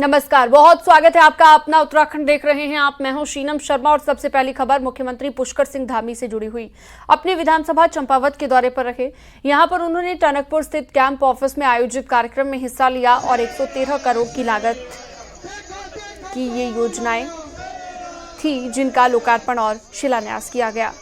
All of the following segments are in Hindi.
नमस्कार, बहुत स्वागत है आपका। अपना उत्तराखंड देख रहे हैं आप। मैं हूं शीनम शर्मा और सबसे पहली खबर मुख्यमंत्री पुष्कर सिंह धामी से जुड़ी हुई। अपनी विधानसभा चंपावत के दौरे पर रहे। यहां पर उन्होंने टनकपुर स्थित कैंप ऑफिस में आयोजित कार्यक्रम में हिस्सा लिया और 113 करोड़ की लागत की ये योजनाएं थी जिनका लोकार्पण और शिलान्यास किया गया।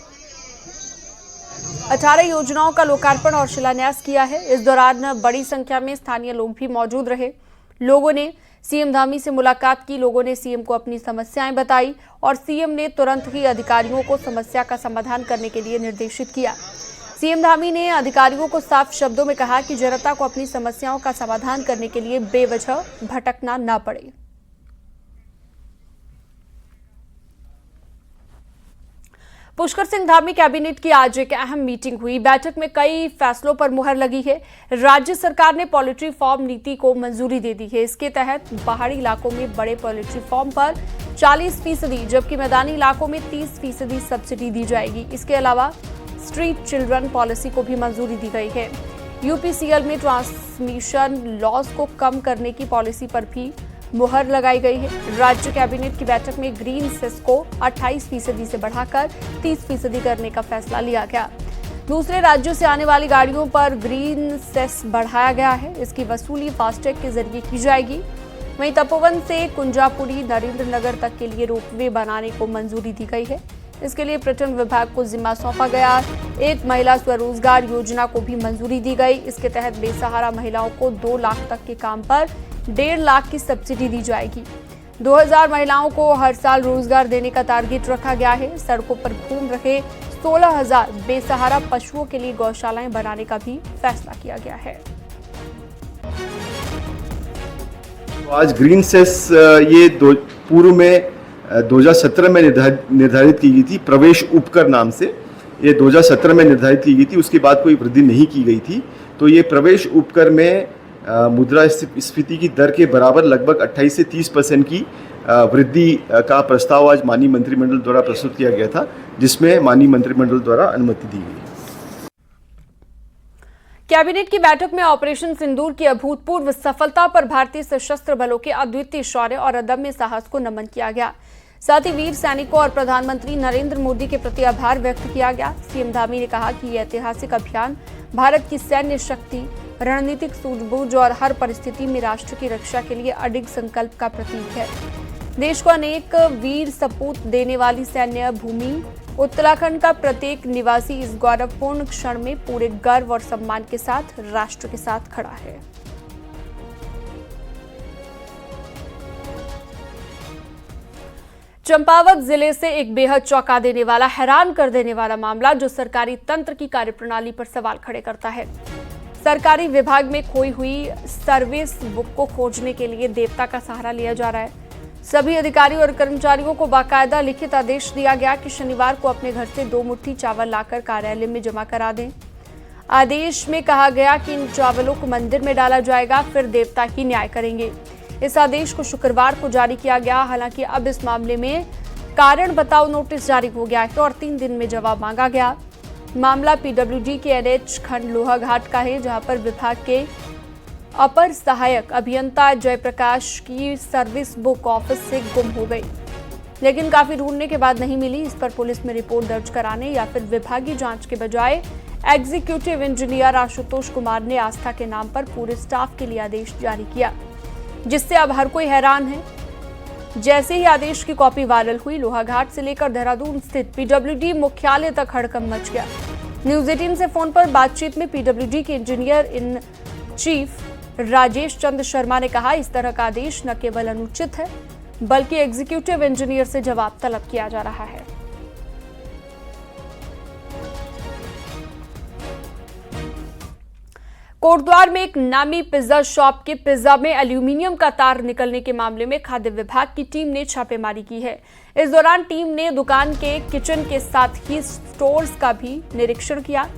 18 योजनाओं का लोकार्पण और शिलान्यास किया है। इस दौरान बड़ी संख्या में स्थानीय लोग भी मौजूद रहे। लोगों ने सीएम धामी से मुलाकात की। लोगों ने सीएम को अपनी समस्याएं बताई और सीएम ने तुरंत ही अधिकारियों को समस्या का समाधान करने के लिए निर्देशित किया। सीएम धामी ने अधिकारियों को साफ शब्दों में कहा कि जनता को अपनी समस्याओं का समाधान करने के लिए बेवजह भटकना न पड़े। पुष्कर सिंह धामी कैबिनेट की आज एक अहम मीटिंग हुई। बैठक में कई फैसलों पर मुहर लगी है। राज्य सरकार ने पोल्ट्री फार्म नीति को मंजूरी दे दी है। इसके तहत पहाड़ी इलाकों में बड़े पोल्ट्री फार्म पर 40% जबकि मैदानी इलाकों में 30% सब्सिडी दी जाएगी। इसके अलावा स्ट्रीट चिल्ड्रन पॉलिसी को भी मंजूरी दी गई है। यूपीसीएल में ट्रांसमिशन लॉस को कम करने की पॉलिसी पर भी मुहर लगाई गई है। राज्य कैबिनेट की बैठक में ग्रीन सेस को 28% से बढ़ाकर 30% करने का फैसला लिया गया। दूसरे राज्यों से आने वाली गाड़ियों पर ग्रीन सेस बढ़ाया गया है। इसकी वसूली फास्टैग के जरिए की जाएगी। वहीं तपोवन से कुंजापुरी नरेंद्र नगर तक के लिए रोपवे बनाने को मंजूरी दी गई है। इसके लिए पर्यटन विभाग को जिम्मा सौंपा गया। एक महिला स्वरोजगार योजना को भी मंजूरी दी गई। इसके तहत बेसहारा महिलाओं को 2 लाख तक के काम पर 1.5 लाख की सब्सिडी दी जाएगी। 2000 महिलाओं को हर साल रोजगार देने का टारगेट रखा गया है। सड़कों पर घूम रहे 16,000 बेसहारा पशुओं के लिए गौशालाएं बनाने का भी फैसला किया गया है। आज ग्रीन सेस ये पूर्व में 2017 में निर्धारित की गई थी, प्रवेश उपकर नाम से। ये 2017 में निर्धारित की गई थी, उसके बाद कोई वृद्धि नहीं की गई थी। तो ये प्रवेश उपकर में मुद्रास्फीति की दर के बराबर लगभग 28 से 30% की वृद्धि का प्रस्ताव आज माननीय मंत्रिमंडल द्वारा प्रस्तुत किया गया था, जिसमें माननीय मंत्रिमंडल द्वारा अनुमति दी गई। कैबिनेट की बैठक में ऑपरेशन सिंदूर की अभूतपूर्व सफलता पर भारतीय सशस्त्र बलों के अद्वितीय शौर्य और अदम्य साहस को नमन किया गया। साथ ही वीर सैनिकों और प्रधानमंत्री नरेंद्र मोदी के प्रति आभार व्यक्त किया गया। सीएम धामी ने कहा कि यह ऐतिहासिक अभियान भारत की सैन्य शक्ति, रणनीतिक सूझबूझ और हर परिस्थिति में राष्ट्र की रक्षा के लिए अडिग संकल्प का प्रतीक है। देश को अनेक वीर सपूत देने वाली सैन्य भूमि उत्तराखंड का प्रत्येक निवासी इस गौरवपूर्ण क्षण में पूरे गर्व और सम्मान के साथ राष्ट्र के साथ खड़ा है। चंपावत जिले से एक बेहद चौंका देने वाला, हैरान कर देने वाला मामला जो सरकारी तंत्र की कार्यप्रणाली पर सवाल खड़े करता है। सरकारी विभाग में खोई हुई सर्विस बुक को खोजने के लिए देवता का सहारा लिया जा रहा है। सभी अधिकारियों और कर्मचारियों को बाकायदा लिखित आदेश दिया गया कि शनिवार को अपने घर से 2 मुट्ठी चावल लाकर कार्यालय में जमा करा दें। आदेश में कहा गया कि इन चावलों को मंदिर में डाला जाएगा, फिर देवता ही न्याय करेंगे। इस आदेश को शुक्रवार को जारी किया गया। हालांकि अब इस मामले में कारण बताओ नोटिस जारी हो गया है और 3 दिन में जवाब मांगा गया। मामला पीडब्ल्यूडी के एनएच खंड लोहाघाट का है, जहां पर विभाग के अपर सहायक अभियंता जयप्रकाश की सर्विस बुक ऑफिस से गुम हो गई, लेकिन काफी ढूंढने के बाद नहीं मिली। इस पर पुलिस में रिपोर्ट दर्ज कराने या फिर विभागीय जांच के बजाय एग्जीक्यूटिव इंजीनियर आशुतोष कुमार ने आस्था के नाम पर पूरे स्टाफ के लिए आदेश जारी किया, जिससे अब हर कोई हैरान है। जैसे ही आदेश की कॉपी वायरल हुई, लोहाघाट से लेकर देहरादून स्थित पीडब्ल्यूडी मुख्यालय तक हड़कंप मच गया। न्यूज 18 से फोन पर बातचीत में पीडब्ल्यूडी के engineer in chief Rajesh Chandra Sharma ने कहा, इस तरह का आदेश न केवल अनुचित है बल्कि एग्जीक्यूटिव इंजीनियर से जवाब तलब किया जा रहा है। कोटद्वार में एक नामी पिज्जा शॉप के पिज्जा में एल्यूमिनियम का तार निकलने के मामले में खाद्य विभाग की टीम ने छापेमारी की है। इस दौरान टीम ने दुकान के किचन के साथ ही स्टोर्स का भी निरीक्षण किया।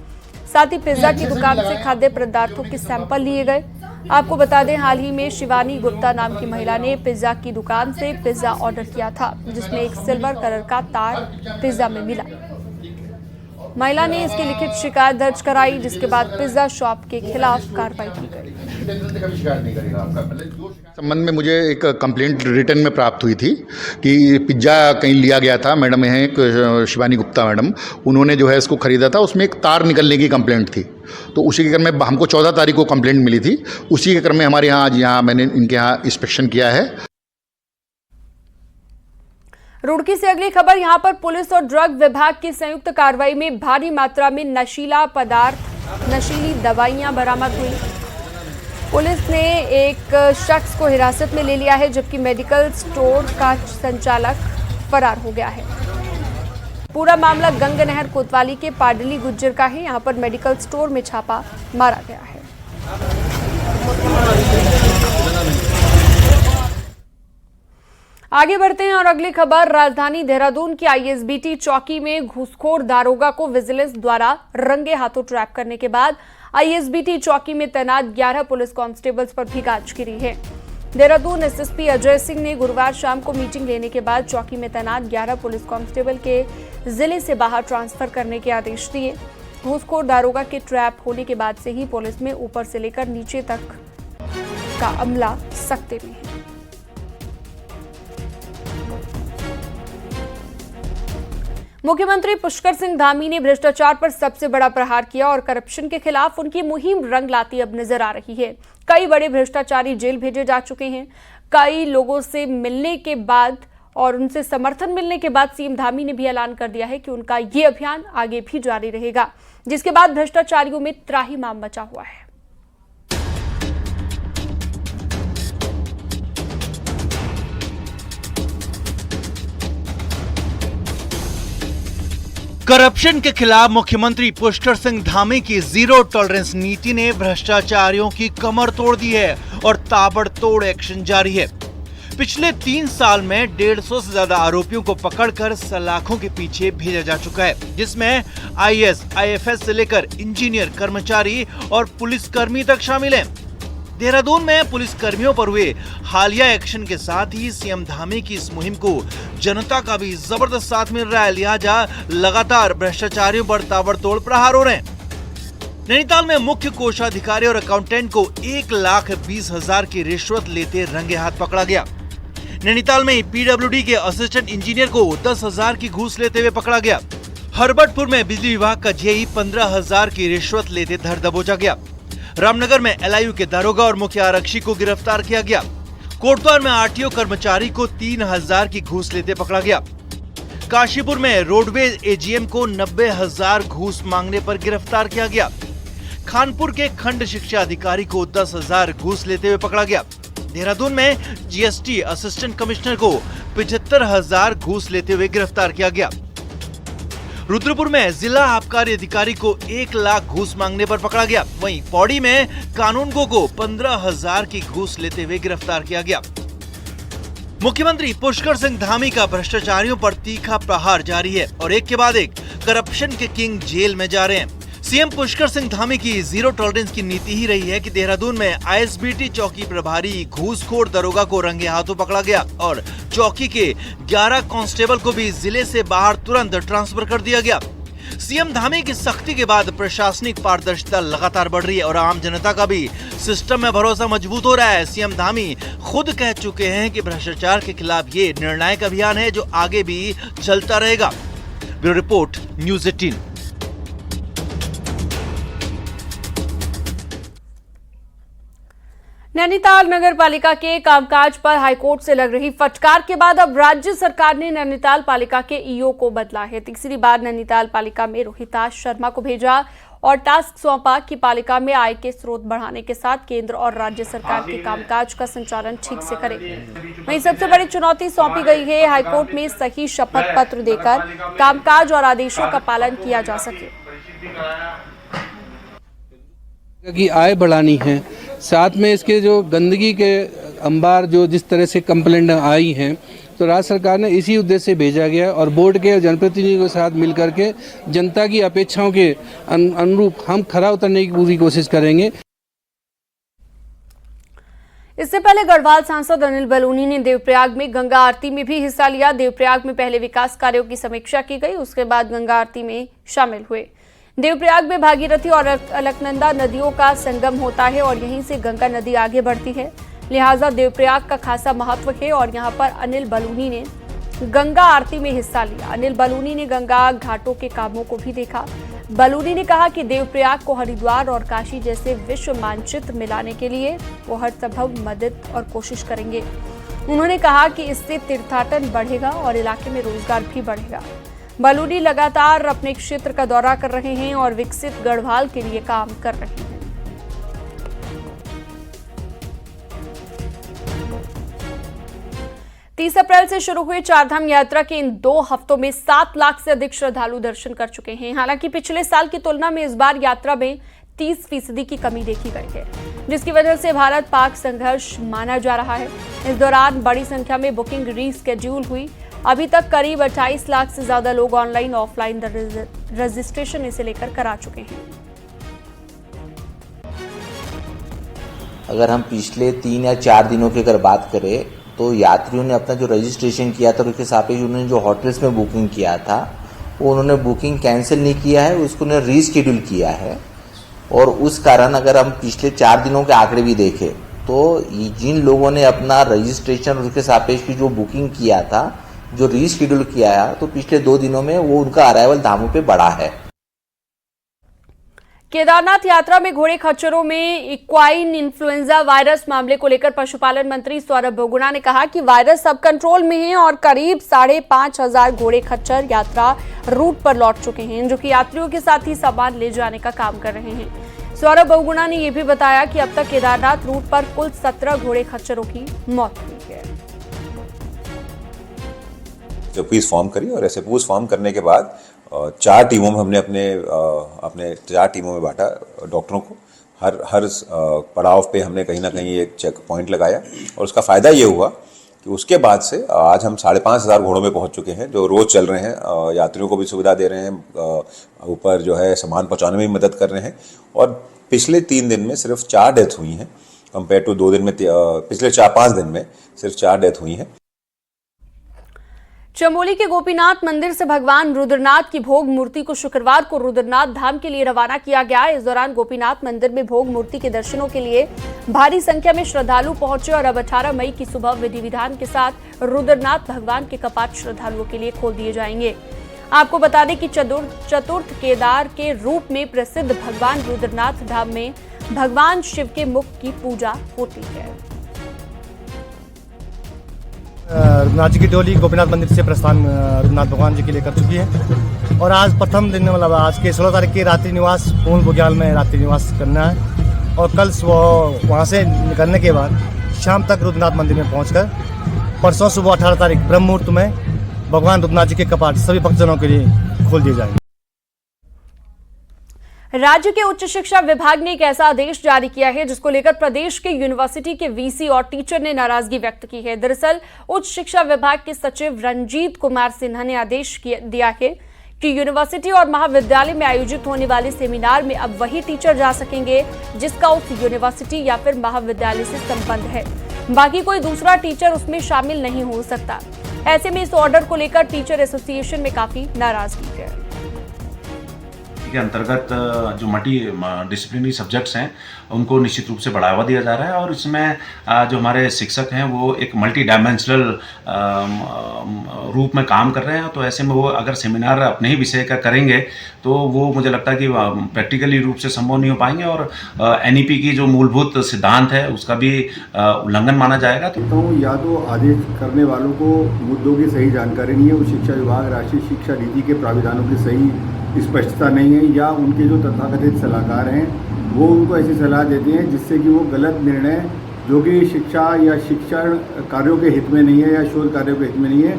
साथ ही पिज्जा की दुकान से खाद्य पदार्थों के सैंपल लिए गए। आपको बता दें, हाल ही में शिवानी गुप्ता नाम की महिला ने पिज्जा की दुकान से पिज्जा ऑर्डर किया था, जिसमें एक सिल्वर कलर का तार पिज्जा में मिला। महिला ने इसकी लिखित शिकायत दर्ज कराई, जिसके बाद पिज्जा शॉप के खिलाफ कार्रवाई की गई। का भी शिकायत नहीं करेगा आपका। संबंध में मुझे एक कंप्लेंट रिटर्न में प्राप्त हुई थी कि पिज्ज़ा कहीं लिया गया था। मैडम हैं एक शिवानी गुप्ता मैडम, उन्होंने जो है इसको ख़रीदा था, उसमें एक तार निकलने की कंप्लेंट थी। तो उसी के क्रम में हमको 14 तारीख को कंप्लेंट मिली थी। उसी के क्रम में हमारे यहाँ आज यहाँ मैंने इनके यहाँ इंस्पेक्शन किया है। रुड़की से अगली खबर। यहां पर पुलिस और ड्रग विभाग की संयुक्त कार्रवाई में भारी मात्रा में नशीला पदार्थ, नशीली दवाइयां बरामद हुई। पुलिस ने एक शख्स को हिरासत में ले लिया है, जबकि मेडिकल स्टोर का संचालक फरार हो गया है। पूरा मामला गंगनहर कोतवाली के पाडली गुज्जर का है। यहां पर मेडिकल स्टोर में छापा मारा गया है। आगे बढ़ते हैं और अगली खबर। राजधानी देहरादून की आईएसबीटी चौकी में घूसखोर दारोगा को विजिलेंस द्वारा रंगे हाथों ट्रैप करने के बाद आईएसबीटी चौकी में तैनात 11 पुलिस कांस्टेबल्स पर भी गाज गिरी है। देहरादून एसएसपी अजय सिंह ने गुरुवार शाम को मीटिंग लेने के बाद चौकी में तैनात 11 पुलिस कांस्टेबल के जिले से बाहर ट्रांसफर करने के आदेश दिए। घूसखोर दारोगा के ट्रैप होने के बाद से ही पुलिस में ऊपर से लेकर नीचे तक का अमला सख्ते में है। मुख्यमंत्री पुष्कर सिंह धामी ने भ्रष्टाचार पर सबसे बड़ा प्रहार किया और करप्शन के खिलाफ उनकी मुहिम रंग लाती अब नजर आ रही है। कई बड़े भ्रष्टाचारी जेल भेजे जा चुके हैं। कई लोगों से मिलने के बाद और उनसे समर्थन मिलने के बाद सीएम धामी ने भी ऐलान कर दिया है कि उनका ये अभियान आगे भी जारी रहेगा, जिसके बाद भ्रष्टाचारियों में त्राहिमाम मचा हुआ है। करप्शन के खिलाफ मुख्यमंत्री पुष्कर सिंह धामी की जीरो टॉलरेंस नीति ने भ्रष्टाचारियों की कमर तोड़ दी है और ताबड़तोड़ एक्शन जारी है। पिछले 3 साल में 150 से ज्यादा आरोपियों को पकड़कर सलाखों के पीछे भेजा जा चुका है, जिसमें आईएएस, आईएफएस से लेकर इंजीनियर, कर्मचारी और पुलिसकर्मी तक शामिल हैं। देहरादून में पुलिस कर्मियों पर हुए हालिया एक्शन के साथ ही सीएम धामी की इस मुहिम को जनता का भी जबरदस्त साथ मिल रहा है। लिहाजा लगातार भ्रष्टाचारियों पर ताबड़तोड़ प्रहार हो रहे हैं। नैनीताल में मुख्य कोषाधिकारी और अकाउंटेंट को 1,20,000 की रिश्वत लेते रंगे हाथ पकड़ा गया। नैनीताल में पीडब्ल्यूडी के असिस्टेंट इंजीनियर को 10,000 की घूस लेते हुए पकड़ा गया। हरबटपुर में बिजली विभाग का जेई 15,000 की रिश्वत लेते धर दबोचा गया। रामनगर में एलआईयू के दारोगा और मुख्य आरक्षी को गिरफ्तार किया गया। कोटद्वार में आरटीओ कर्मचारी को 3,000 की घूस लेते पकड़ा गया। काशीपुर में रोडवेज एजीएम को 90,000 घूस मांगने पर गिरफ्तार किया गया। खानपुर के खंड शिक्षा अधिकारी को 10,000 घूस लेते हुए पकड़ा गया। देहरादून में जीएसटी असिस्टेंट कमिश्नर को 75,000 घूस लेते हुए गिरफ्तार किया गया। रुद्रपुर में जिला आबकारी अधिकारी को 1 लाख घूस मांगने पर पकड़ा गया। वहीं पौड़ी में कानूनगो को 15,000 की घूस लेते हुए गिरफ्तार किया गया। मुख्यमंत्री पुष्कर सिंह धामी का भ्रष्टाचारियों पर तीखा प्रहार जारी है और एक के बाद एक करप्शन के किंग जेल में जा रहे हैं। सीएम पुष्कर सिंह धामी की जीरो टॉलरेंस की नीति ही रही है कि देहरादून में आईएसबीटी चौकी प्रभारी घूसखोर दरोगा को रंगे हाथों पकड़ा गया और चौकी के 11 कांस्टेबल को भी जिले से बाहर तुरंत ट्रांसफर कर दिया गया। सीएम धामी की सख्ती के बाद प्रशासनिक पारदर्शिता लगातार बढ़ रही है और आम जनता का भी सिस्टम में भरोसा मजबूत हो रहा है। सीएम धामी खुद कह चुके हैं कि भ्रष्टाचार के खिलाफ ये निर्णायक अभियान है जो आगे भी चलता रहेगा। Bureau report, news 18। नैनीताल नगर पालिका के कामकाज पर हाईकोर्ट से लग रही फटकार के बाद अब राज्य सरकार ने नैनीताल पालिका के ईओ को बदला है। तीसरी बार नैनीताल पालिका में रोहिताश शर्मा को भेजा और टास्क सौंपा कि पालिका में आय के स्रोत बढ़ाने के साथ केंद्र और राज्य सरकार के कामकाज का संचालन ठीक से करे। वहीं सबसे बड़ी चुनौती सौंपी गई है हाईकोर्ट में सही शपथ पत्र देकर कामकाज और आदेशों का पालन किया जा सके। की आय बढ़ानी है, साथ में इसके जो गंदगी के अंबार जो जिस तरह से कंप्लेंट आई हैं, तो राज्य सरकार ने इसी उद्देश्य से भेजा गया और बोर्ड के जनप्रतिनिधियों के साथ मिलकर के जनता की अपेक्षाओं के अनुरूप हम खरा उतरने की पूरी कोशिश करेंगे। इससे पहले गढ़वाल सांसद अनिल बलूनी ने देवप्रयाग में गंगा आरती में भी हिस्सा लिया। देवप्रयाग में पहले विकास कार्यों की समीक्षा की गई, उसके बाद गंगा आरती में शामिल हुए। देवप्रयाग में भागीरथी और अलकनंदा नदियों का संगम होता है और यहीं से गंगा नदी आगे बढ़ती है। लिहाजा देवप्रयाग का खासा महत्व है और यहाँ पर अनिल बलूनी ने गंगा आरती में हिस्सा लिया। अनिल बलूनी ने गंगा घाटों के कामों को भी देखा। बलूनी ने कहा कि देवप्रयाग को हरिद्वार और काशी जैसे विश्व मानचित्र में लाने के लिए वो हर संभव मदद और कोशिश करेंगे। उन्होंने कहा कि इससे तीर्थाटन बढ़ेगा और इलाके में रोजगार भी बढ़ेगा। बलूनी लगातार अपने क्षेत्र का दौरा कर रहे हैं और विकसित गढ़वाल के लिए काम कर रहे हैं। 30 अप्रैल से शुरू हुई चारधाम यात्रा के इन 2 हफ्तों में 7 लाख से अधिक श्रद्धालु दर्शन कर चुके हैं। हालांकि पिछले साल की तुलना में इस बार यात्रा में 30% की कमी देखी गई है, जिसकी वजह से भारत पाक संघर्ष माना जा रहा है। इस दौरान बड़ी संख्या में बुकिंग रीस्केड्यूल हुई। अभी तक करीब 28 लाख से ज्यादा लोग ऑनलाइन ऑफलाइन रजिस्ट्रेशन इसे लेकर करा चुके हैं। अगर हम पिछले 3 या 4 दिनों की अगर बात करें तो यात्रियों ने अपना जो रजिस्ट्रेशन किया था उसके सापेक्ष उन्होंने जो होटल्स में बुकिंग किया था वो उन्होंने बुकिंग कैंसिल नहीं किया है, उसको उन्होंने रीशेड्यूल किया है। और उस कारण अगर हम पिछले 4 दिनों के आंकड़े भी देखें तो जिन लोगों ने अपना रजिस्ट्रेशन और उसके सापेक्ष भी जो बुकिंग किया था, जो रीशेड्यूल किया है, तो पिछले 2 दिनों में वो उनका अराइवल धामों पे बढ़ा है। केदारनाथ यात्रा में घोड़े खच्चरों में इक्वाइन इन्फ्लुएंजा वायरस मामले को लेकर पशुपालन मंत्री सौरभ बहुगुणा ने कहा कि वायरस सब कंट्रोल में है और करीब 5,500 घोड़े खच्चर यात्रा रूट पर लौट चुके हैं, जो कि यात्रियों के साथ ही सामान ले जाने का काम कर रहे हैं। सौरभ बहुगुणा ने यह भी बताया कि अब तक केदारनाथ रूट पर कुल 17 घोड़े खच्चरों की मौत हुई है। एसओपीज फॉर्म करी और एसओपीज फॉर्म करने के बाद 4 टीमों में हमने अपने 4 टीमों में बांटा डॉक्टरों को। हर पड़ाव पे हमने कहीं ना कहीं एक चेक पॉइंट लगाया और उसका फ़ायदा ये हुआ कि उसके बाद से आज हम 5,500 घोड़ों में पहुंच चुके हैं, जो रोज़ चल रहे हैं। यात्रियों को भी सुविधा दे रहे हैं, ऊपर जो है सामान पहुंचाने में भी मदद कर रहे हैं। और पिछले 3 दिन में सिर्फ 4 डेथ हुई हैं कंपेयर टू 2 दिन में। पिछले 4-5 दिन में सिर्फ 4 डेथ हुई हैं। चमोली के गोपीनाथ मंदिर से भगवान रुद्रनाथ की भोग मूर्ति को शुक्रवार को रुद्रनाथ धाम के लिए रवाना किया गया। इस दौरान गोपीनाथ मंदिर में भोग मूर्ति के दर्शनों के लिए भारी संख्या में श्रद्धालु पहुंचे और अब 18 मई की सुबह विधि विधान के साथ रुद्रनाथ भगवान के कपाट श्रद्धालुओं के लिए खोल दिए जाएंगे। आपको बता दें कि चतुर्थ केदार के रूप में प्रसिद्ध भगवान रुद्रनाथ धाम में भगवान शिव के मुख की पूजा होती है। रुद्रनाथ जी की डोली गोपीनाथ मंदिर से प्रस्थान रुद्रनाथ भगवान जी के लिए कर चुकी है और आज प्रथम दिन मतलब आज के 16 तारीख की रात्रि निवास पूर्ण बुग्याल में रात्रि निवास करना है और कल सुबह वहाँ से निकलने के बाद शाम तक रुद्रनाथ मंदिर में पहुँचकर परसों सुबह 18 तारीख ब्रह्म मुहूर्त में भगवान रुद्रनाथ जी के कपाट सभी भक्तजनों के लिए खोल दिए जाएंगे। राज्य के उच्च शिक्षा विभाग ने एक ऐसा आदेश जारी किया है जिसको लेकर प्रदेश के यूनिवर्सिटी के वीसी और टीचर ने नाराजगी व्यक्त की है। दरअसल उच्च शिक्षा विभाग के सचिव रंजीत कुमार सिन्हा ने आदेश दिया है कि यूनिवर्सिटी और महाविद्यालय में आयोजित होने वाले सेमिनार में अब वही टीचर जा सकेंगे जिसका उस यूनिवर्सिटी या फिर महाविद्यालय से संबंध है। बाकी कोई दूसरा टीचर उसमें शामिल नहीं हो सकता। ऐसे में इस ऑर्डर को लेकर टीचर एसोसिएशन में काफी नाराजगी है। के अंतर्गत जो मल्टी डिसिप्लिनरी सब्जेक्ट्स हैं उनको निश्चित रूप से बढ़ावा दिया जा रहा है और इसमें जो हमारे शिक्षक हैं वो एक मल्टी डायमेंशनल रूप में काम कर रहे हैं। तो ऐसे में वो अगर सेमिनार अपने ही विषय का करेंगे तो वो मुझे लगता है कि प्रैक्टिकली रूप से संभव नहीं हो पाएंगे और एनईपी की जो मूलभूत सिद्धांत है उसका भी उल्लंघन माना जाएगा। तो या तो आदेश करने वालों को मुद्दों की सही जानकारी नहीं है, उच्च शिक्षा विभाग राष्ट्रीय शिक्षा नीति के प्राविधानों की सही स्पष्टता नहीं है, या उनके जो तथाकथित सलाहकार हैं वो उनको ऐसी सलाह देते हैं जिससे कि वो गलत निर्णय जो कि शिक्षा या शिक्षण कार्यों के हित में नहीं है या शोध कार्यों के हित में नहीं है।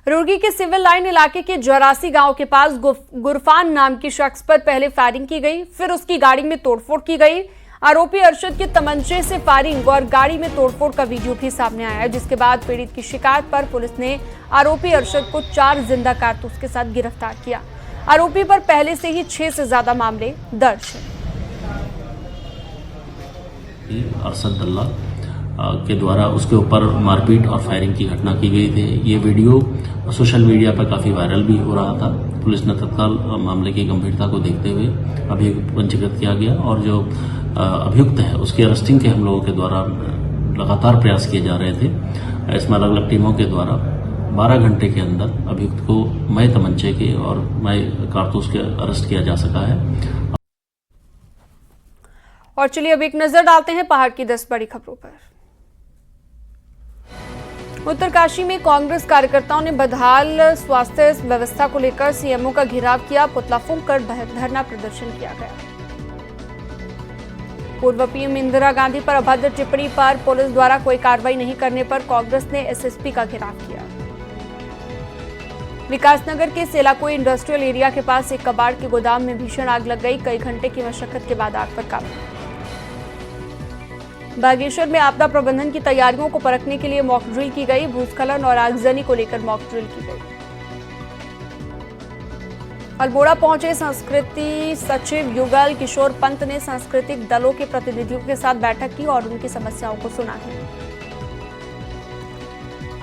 रुड़की के सिविल लाइन इलाके के जरासी गांव के पास गुरफान नाम के शख्स पर पहले फायरिंग की गई, फिर उसकी गाड़ी में तोड़फोड़ की गई। आरोपी अरशद के तमंचे से फायरिंग और गाड़ी में तोड़फोड़ का वीडियो भी सामने आया, जिसके बाद पीड़ित की शिकायत पर पुलिस ने आरोपी अरशद को 4 जिंदा कारतूस के साथ गिरफ्तार किया। आरोपी पर पहले से ही 6 से ज्यादा मामले दर्ज हैं। अरशद दल्ला के द्वारा उसके ऊपर मारपीट और फायरिंग की घटना की गई थी। ये वीडियो सोशल मीडिया पर काफ़ी वायरल भी हो रहा था। पुलिस ने तत्काल मामले की गंभीरता को देखते हुए अभियुक्त पंजीकृत किया गया और जो अभियुक्त है उसकी अरेस्टिंग के हम लोगों के द्वारा लगातार प्रयास किए जा रहे थे। इसमें अलग अलग टीमों के द्वारा 12 घंटे के अंदर अभियुक्त को मय तमंचे के और मय कारतूस के अरेस्ट किया जा सका है। और चलिए अब एक नजर डालते हैं पहाड़ की 10 बड़ी खबरों पर। उत्तरकाशी में कांग्रेस कार्यकर्ताओं ने बदहाल स्वास्थ्य व्यवस्था को लेकर सीएमओ का घेराव किया। पुतला फूंक कर धरना प्रदर्शन किया गया। पूर्व पीएम इंदिरा गांधी पर अभद्र टिप्पणी पर पुलिस द्वारा कोई कार्रवाई नहीं करने पर कांग्रेस ने एसएसपी का घेराव किया। विकासनगर के सेलाकोई इंडस्ट्रियल एरिया के पास एक कबाड़ के गोदाम में भीषण आग लग गई। कई घंटे की मशक्कत के बाद आग पर काबू। बागेश्वर में आपदा प्रबंधन की तैयारियों को परखने के लिए मॉक ड्रिल की गई। भूस्खलन और आगजनी को लेकर मॉक ड्रिल की गई। अल्मोड़ा पहुंचे संस्कृति सचिव युगल किशोर पंत ने सांस्कृतिक दलों के प्रतिनिधियों के साथ बैठक की और उनकी समस्याओं को सुना है।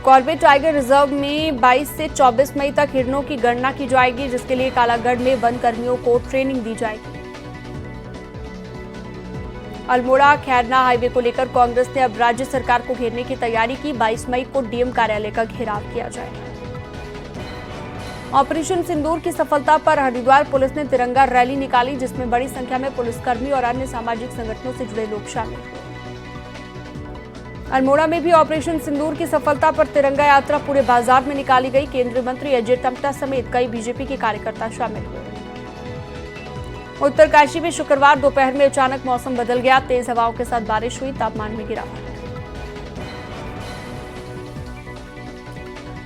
कॉर्बेट टाइगर रिजर्व में 22 से 24 मई तक हिरणों की गणना की जाएगी, जिसके लिए कालागढ़ में वन कर्मियों को ट्रेनिंग दी जाएगी। अल्मोड़ा खैरना हाईवे को लेकर कांग्रेस ने अब राज्य सरकार को घेरने की तैयारी की। 22 मई को डीएम कार्यालय का घेराव किया जाएगा। ऑपरेशन सिंदूर की सफलता पर हरिद्वार पुलिस ने तिरंगा रैली निकाली, जिसमें बड़ी संख्या में पुलिसकर्मी और अन्य सामाजिक संगठनों से जुड़े लोग शामिल हुए। अल्मोड़ा में भी ऑपरेशन सिंदूर की सफलता पर तिरंगा यात्रा पूरे बाजार में निकाली गई। केंद्रीय मंत्री अजय टम्टा समेत कई बीजेपी के कार्यकर्ता शामिल हुए। उत्तरकाशी में शुक्रवार दोपहर में अचानक मौसम बदल गया। तेज हवाओं के साथ बारिश हुई। तापमान में गिरावट।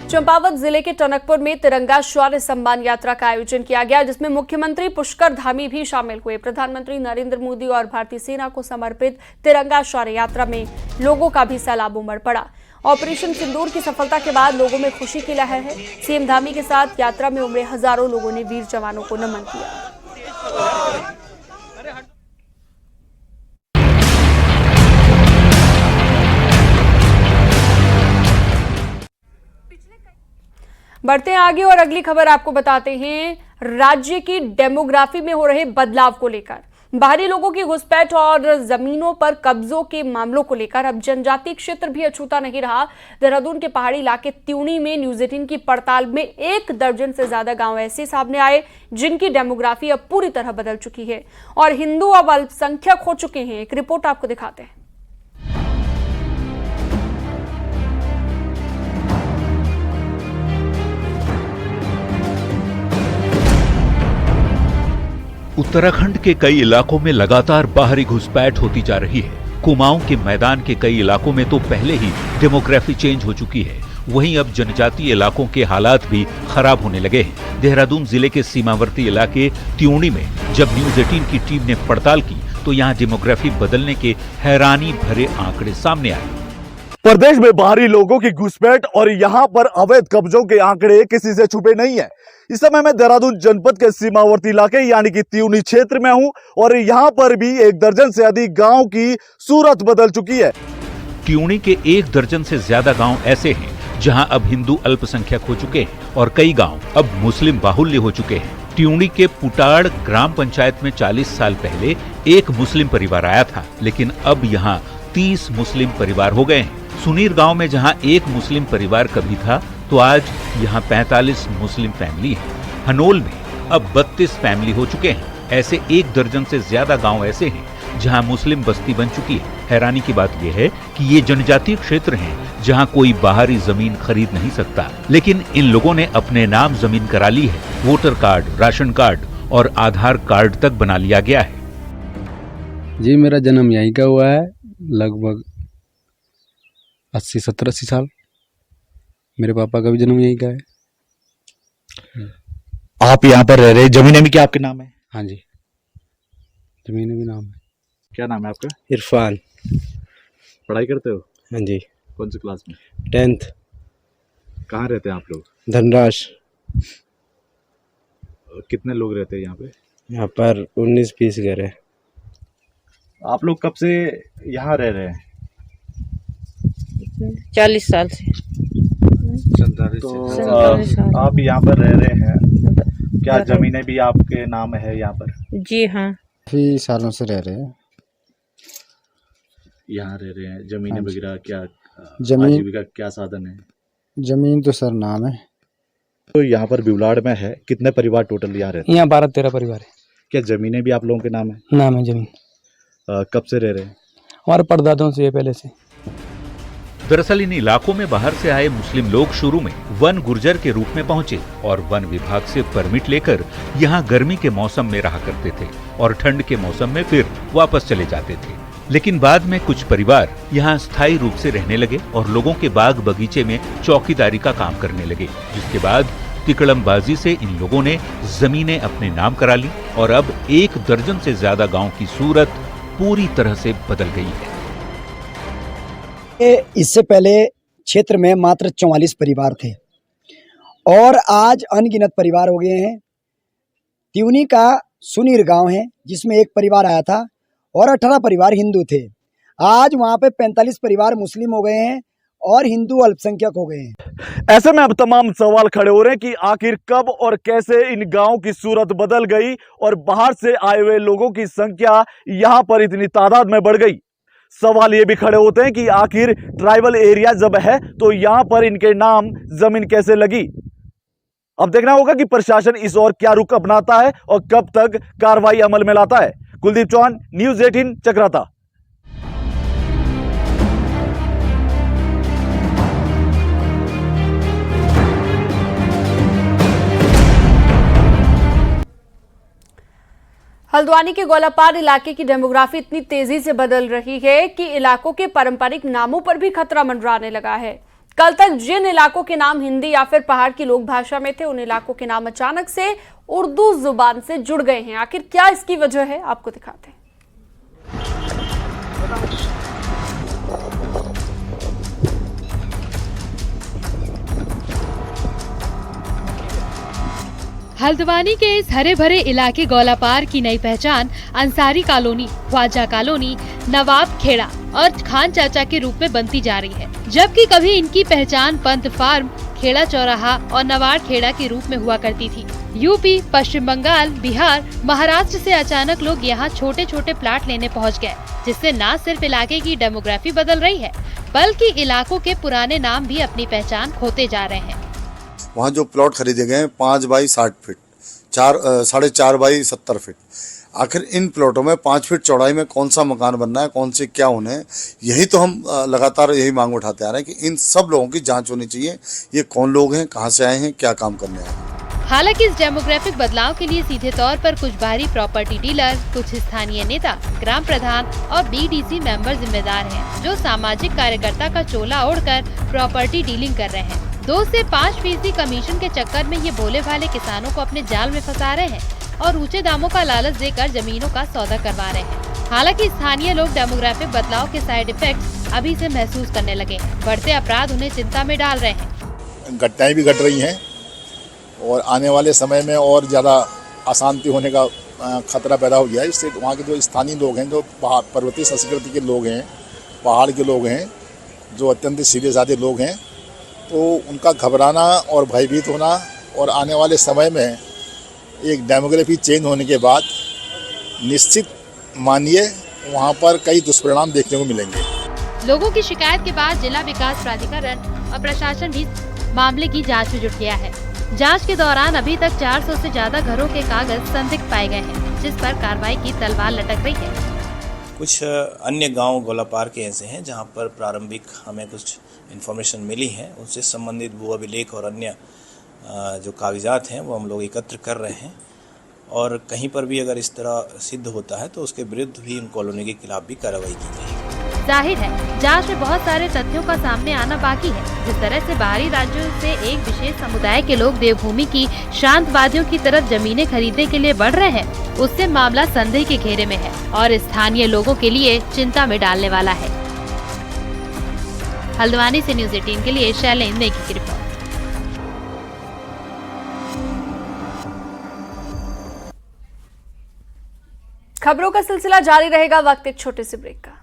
चंपावत जिले के टनकपुर में तिरंगा शौर्य सम्मान यात्रा का आयोजन किया गया, जिसमें मुख्यमंत्री पुष्कर धामी भी शामिल हुए। प्रधानमंत्री नरेंद्र मोदी और भारतीय सेना को समर्पित तिरंगा शौर्य यात्रा में लोगों का भी सैलाब उमड़ पड़ा। ऑपरेशन सिंदूर की सफलता के बाद लोगों में खुशी की लहर है। सीएम धामी के साथ यात्रा में उमड़े हजारों लोगों ने वीर जवानों को नमन किया। बढ़ते हैं आगे और अगली खबर आपको बताते हैं राज्य की डेमोग्राफी में हो रहे बदलाव को लेकर। बाहरी लोगों की घुसपैठ और जमीनों पर कब्जों के मामलों को लेकर अब जनजातीय क्षेत्र भी अछूता नहीं रहा। देहरादून के पहाड़ी इलाके त्यूणी में न्यूज 18 की पड़ताल में 1 दर्जन से ज्यादा गांव ऐसे सामने आए जिनकी डेमोग्राफी अब पूरी तरह बदल चुकी है और हिंदू अब अल्पसंख्यक हो चुके हैं। एक रिपोर्ट आपको दिखाते हैं। उत्तराखंड के कई इलाकों में लगातार बाहरी घुसपैठ होती जा रही है। कुमाऊं के मैदान के कई इलाकों में तो पहले ही डेमोग्राफी चेंज हो चुकी है। वहीं अब जनजातीय इलाकों के हालात भी खराब होने लगे हैं। देहरादून जिले के सीमावर्ती इलाके त्यूणी में जब न्यूज 18 की टीम ने पड़ताल की तो यहाँ डेमोग्राफी बदलने के हैरानी भरे आंकड़े सामने आए। प्रदेश में बाहरी लोगों की घुसपैठ और यहाँ पर अवैध कब्जों के आंकड़े किसी से छुपे नहीं है। इस समय मैं देहरादून जनपद के सीमावर्ती इलाके यानी कि त्यूनी क्षेत्र में हूं और यहाँ पर भी 1 दर्जन से अधिक गांव की सूरत बदल चुकी है। त्यूनी के 1 दर्जन से ज्यादा गांव ऐसे हैं जहां अब हिंदू अल्पसंख्यक हो चुके हैं और कई गांव अब मुस्लिम बाहुल्य हो चुके हैं। त्यूनी के पुटाड़ ग्राम पंचायत में 40 साल पहले एक मुस्लिम परिवार आया था, लेकिन अब यहाँ 30 मुस्लिम परिवार हो गए हैं। सुनीर गांव में जहां 1 मुस्लिम परिवार कभी था तो आज यहाँ 45 मुस्लिम फैमिली है। हनोल में अब 32 फैमिली हो चुके हैं। ऐसे 1 दर्जन से ज्यादा गांव ऐसे हैं जहां मुस्लिम बस्ती बन चुकी है। हैरानी की बात यह है कि ये जनजातीय क्षेत्र हैं जहां कोई बाहरी जमीन खरीद नहीं सकता, लेकिन इन लोगों ने अपने नाम जमीन करा ली है। वोटर कार्ड, राशन कार्ड और आधार कार्ड तक बना लिया गया है। जी मेरा जन्म यहीं का हुआ है, लगभग 80-70 साल। मेरे पापा का भी जन्म यहीं का है। आप यहाँ पर रह रहे, जमीनें भी क्या आपके नाम है? हाँ जी, जमीनें भी नाम है। क्या नाम है आपका? इरफान। पढ़ाई करते हो? हाँ जी। कौन सी क्लास में? 10th। कहाँ रहते हैं आप लोग? धनराज। कितने लोग रहते हैं यहाँ पे? यहाँ पर 19-20 घर है। आप लोग कब से यहाँ रह रहे हैं? 40 साल से। तो आप यहाँ पर रह रहे हैं, क्या जमीनें भी आपके नाम है यहाँ पर? जी हाँ। काफ़ी सालों से रह रहे हैं। यहाँ रह रहे हैं, जमीनें वगैरह क्या, जमीन- आजीविका क्या साधन है? ज़मीन तो सर नाम है। तो यहाँ पर बिवलाड़ में है, कितने परिवार टोटल यहाँ रहते हैं? यहाँ 12-13 परिवार है। क्या जमीनें भी आप लोगों के नाम है? नाम है जमीन, कब से रह रहे हैं? हमारे परदादों से पहले से। दरअसल इन इलाकों में बाहर से आए मुस्लिम लोग शुरू में वन गुर्जर के रूप में पहुंचे और वन विभाग से परमिट लेकर यहाँ गर्मी के मौसम में रहा करते थे और ठंड के मौसम में फिर वापस चले जाते थे। लेकिन बाद में कुछ परिवार यहाँ स्थायी रूप से रहने लगे और लोगों के बाग बगीचे में चौकीदारी का काम करने लगे, जिसके बाद तिकड़मबाजी से इन लोगों ने जमीनें अपने नाम करा ली और अब 1 दर्जन से ज्यादा गांव की सूरत पूरी तरह से बदल गई है। इससे पहले क्षेत्र में मात्र 44 परिवार थे और आज अनगिनत परिवार हो गए हैं। त्यूनी का सुनीर गांव है जिसमें 1 परिवार आया था और 18 परिवार हिंदू थे। आज वहां पे 45 परिवार मुस्लिम हो गए हैं और हिंदू अल्पसंख्यक हो गए हैं। ऐसे में अब तमाम सवाल खड़े हो रहे हैं कि आखिर कब और कैसे इन गांव की सूरत बदल गई और बाहर से आए हुए लोगों की संख्या यहां पर इतनी तादाद में बढ़ गई। सवाल ये भी खड़े होते हैं कि आखिर ट्राइबल एरिया जब है तो यहां पर इनके नाम जमीन कैसे लगी। अब देखना होगा कि प्रशासन इस ओर क्या रुख अपनाता है और कब तक कार्रवाई अमल में लाता है। कुलदीप चौहान, न्यूज़ 18, चक्राता। हल्द्वानी के गोलापार इलाके की डेमोग्राफी इतनी तेजी से बदल रही है कि इलाकों के पारंपरिक नामों पर भी खतरा मंडराने लगा है। कल तक जिन इलाकों के नाम हिंदी या फिर पहाड़ की लोक भाषा में थे, उन इलाकों के नाम अचानक से उर्दू जुबान से जुड़ गए हैं। आखिर क्या इसकी वजह है, आपको दिखाते हैं। हल्द्वानी के इस हरे भरे इलाके गोलापार की नई पहचान अंसारी कॉलोनी, ख्वाजा कॉलोनी, नवाब खेड़ा और खान चाचा के रूप में बनती जा रही है, जबकि कभी इनकी पहचान पंत फार्म, खेड़ा चौराहा और नवाड़ खेड़ा के रूप में हुआ करती थी। यूपी, पश्चिम बंगाल, बिहार, महाराष्ट्र से अचानक लोग यहाँ छोटे छोटे प्लाट लेने पहुँच गए, जिससे न सिर्फ इलाके की डेमोग्राफी बदल रही है बल्कि इलाकों के पुराने नाम भी अपनी पहचान खोते जा रहे हैं। वहाँ जो प्लॉट खरीदे गए हैं 5 बाई 60 फीट, 4.5 बाई 70 फीट, आखिर इन प्लॉटों में 5 फीट चौड़ाई में कौन सा मकान बनना है, कौन से क्या होने हैं, यही तो हम लगातार यही मांग उठाते आ रहे हैं कि इन सब लोगों की जांच होनी चाहिए। ये कौन लोग हैं, कहाँ से आए हैं, क्या काम करने आए हैं। हालांकि इस डेमोग्राफिक बदलाव के लिए सीधे तौर पर कुछ बाहरी प्रॉपर्टी डीलर, कुछ स्थानीय नेता, ग्राम प्रधान और बीडीसी मेंबर जिम्मेदार हैं, जो सामाजिक कार्यकर्ता का चोला ओढ़कर प्रॉपर्टी डीलिंग कर रहे हैं। 2 से 5% कमीशन के चक्कर में ये भोले भाले किसानों को अपने जाल में फंसा रहे हैं और ऊंचे दामों का लालच देकर जमीनों का सौदा करवा रहे हैं। हालांकि स्थानीय लोग डेमोग्राफिक बदलाव के साइड इफेक्ट अभी से महसूस करने लगे हैं। बढ़ते अपराध उन्हें चिंता में डाल रहे हैं। घटनाएं भी घट रही हैं और आने वाले समय में और ज़्यादा अशांति होने का खतरा पैदा हो गया है। इससे वहाँ के जो स्थानीय लोग हैं, जो पर्वतीय संस्कृति के लोग हैं, पहाड़ के लोग हैं, जो अत्यंत सीधे साधे लोग हैं, तो उनका घबराना और भयभीत होना और आने वाले समय में एक डेमोग्राफी चेंज होने के बाद निश्चित मानिए वहाँ पर कई दुष्परिणाम देखने को मिलेंगे। लोगों की शिकायत के बाद जिला विकास प्राधिकरण और प्रशासन भी मामले की जांच में जुट गया है। जांच के दौरान अभी तक 400 से ज्यादा घरों के कागज संदिग्ध पाए गए हैं, जिस पर कार्रवाई की तलवार लटक रही है। कुछ अन्य गांव गोलापार के ऐसे हैं जहां पर प्रारंभिक हमें कुछ इन्फॉर्मेशन मिली है, उससे संबंधित भू अभिलेख और अन्य जो कागजात हैं वो हम लोग एकत्र कर रहे हैं और कहीं पर भी अगर इस तरह सिद्ध होता है तो उसके विरुद्ध भी इन कॉलोनी के खिलाफ भी कार्रवाई की जाएगी। जाहिर है जांच में बहुत सारे तथ्यों का सामने आना बाकी है। जिस तरह से बाहरी राज्यों से एक विशेष समुदाय के लोग देवभूमि की शांतवादियों की तरफ जमीनें खरीदने के लिए बढ़ रहे हैं, उससे मामला संदेह के घेरे में है और स्थानीय लोगों के लिए चिंता में डालने वाला है। हल्द्वानी से न्यूज़ 18 के लिए शैलेंद्र नेगी की रिपोर्ट। खबरों का सिलसिला जारी रहेगा, वक्त एक छोटे से ब्रेक का।